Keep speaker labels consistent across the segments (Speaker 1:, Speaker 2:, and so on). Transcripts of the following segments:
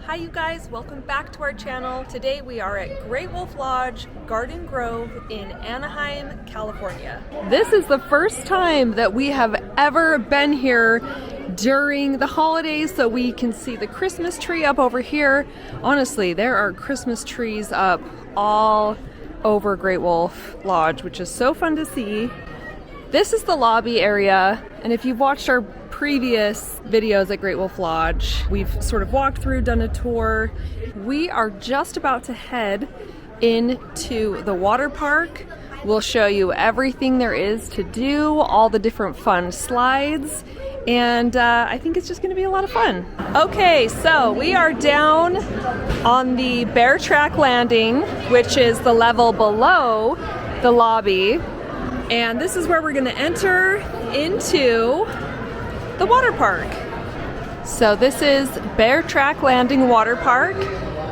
Speaker 1: Hi you guys, welcome back to our channel. Today we are at Great Wolf Lodge, Garden Grove in Anaheim, California. This is the first time that we have ever been here during the holidays, so we can see the Christmas tree up over here. Honestly, there are Christmas trees up all over Great Wolf Lodge, which is so fun to see. This is the lobby area, and if you've watched our previous videos at Great Wolf Lodge, we've sort of walked through, done a tour. We are just about to head into the water park. We'll show you everything there is to do, all the different fun slides, and I think it's just going to be a lot of fun. Okay, so we are down on the Bear Track Landing, which is the level below the lobby. And this is where we're going to enter into the water park. So this is Bear Track Landing Water Park,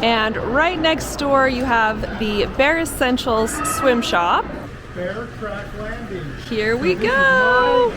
Speaker 1: and right next door you have the Bear Essentials Swim Shop.
Speaker 2: Bear Track Landing.
Speaker 1: Here we go.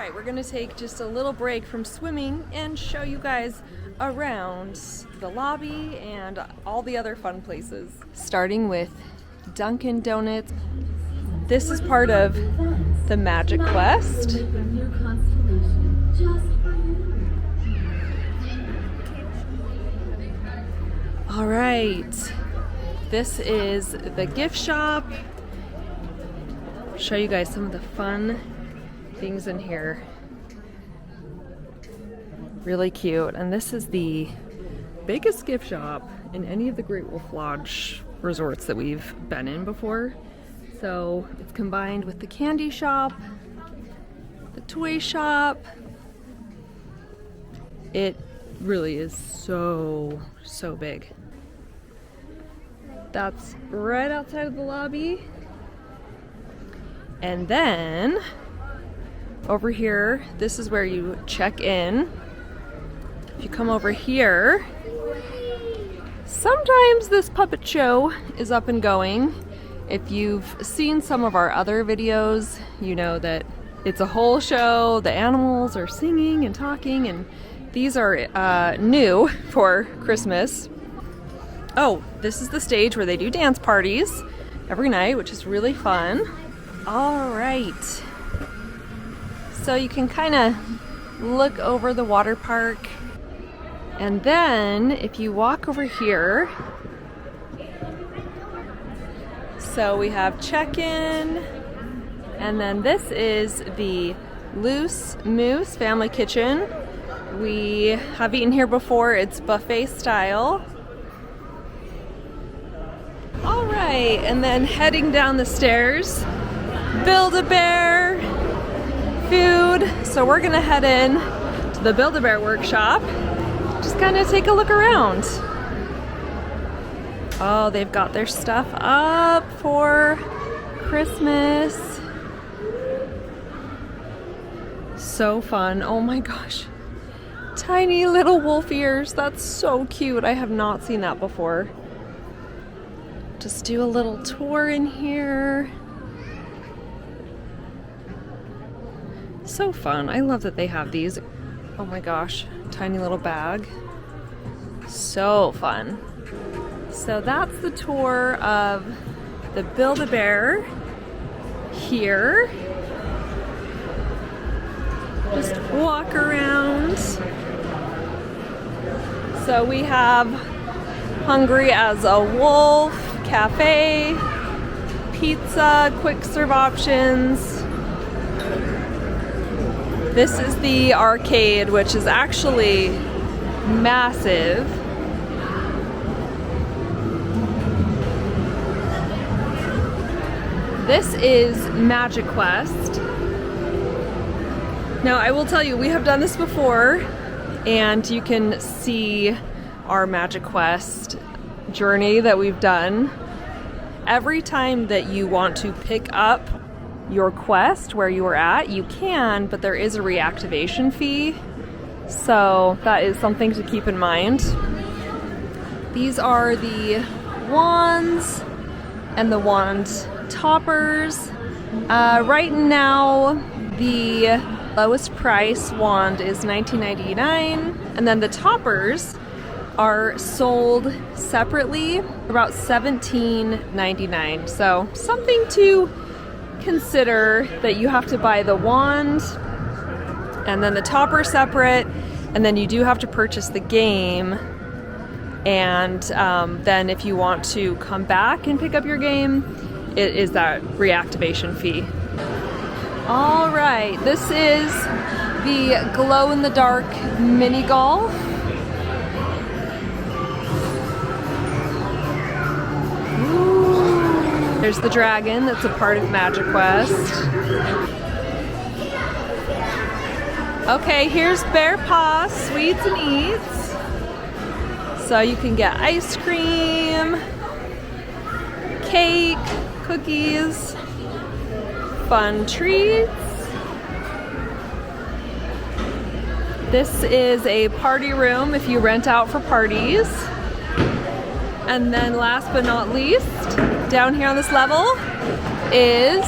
Speaker 1: right, we're gonna take just a little break from swimming and show you guys around the lobby and all the other fun places. Starting with Dunkin' Donuts. This is part of the Magic Quest. All right, this is the gift shop. Show you guys some of the fun things in here. Really cute. And this is the biggest gift shop in any of the Great Wolf Lodge resorts that we've been in before. So it's combined with the candy shop, the toy shop. It really is so big. That's right outside of the lobby. And then over here, this is where you check in. If you come over here, sometimes this puppet show is up and going. If you've seen some of our other videos, you know that it's a whole show. The animals are singing and talking, and these are new for Christmas. Oh, this is the stage where they do dance parties every night, which is really fun. All right. So you can kind of look over the water park. And then if you walk over here, so we have check-in, and then this is the Loose Moose Family Kitchen. We have eaten here before. It's buffet style. All right, and then heading down the stairs, Build-A-Bear food. So we're gonna head in to the Build-A-Bear workshop. Just kind of take a look around. Oh, they've got their stuff up for Christmas. So fun. Oh my gosh. Tiny little wolf ears. That's so cute. I have not seen that before. Just do a little tour in here. So fun. I love that they have these. Oh my gosh. Tiny little bag. So fun. So that's the tour of the Build-A-Bear here. Just walk around. So we have Hungry as a Wolf Cafe, pizza, quick serve options. This is the arcade, which is actually massive. This is MagiQuest. Now I will tell you, we have done this before, and you can see our MagiQuest journey that we've done. Every time that you want to pick up your quest where you were at, you can, but there is a reactivation fee. So that is something to keep in mind. These are the wands and the wand toppers. Right now, the lowest price wand is $19.99, and then the toppers are sold separately, about $17.99. So something to consider, that you have to buy the wand and then the topper separate, and then you do have to purchase the game. And then if you want to come back and pick up your game, it is that reactivation fee. All right, this is the glow-in-the-dark mini golf. Ooh. There's the dragon that's a part of MagiQuest. Okay, here's Bear Paw Sweets and Eats. So you can get ice cream, cake, cookies, fun treats. This is a party room if you rent out for parties. And then last but not least, down here on this level is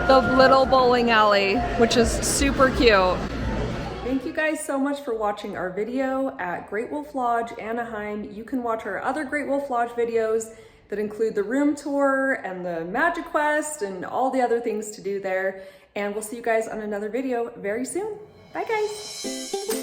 Speaker 1: the little bowling alley, which is super cute. Thank you guys so much for watching our video at Great Wolf Lodge, Anaheim. You can watch our other Great Wolf Lodge videos that include the room tour and the magiquest and all the other things to do there. And we'll see you guys on another video very soon. Bye guys.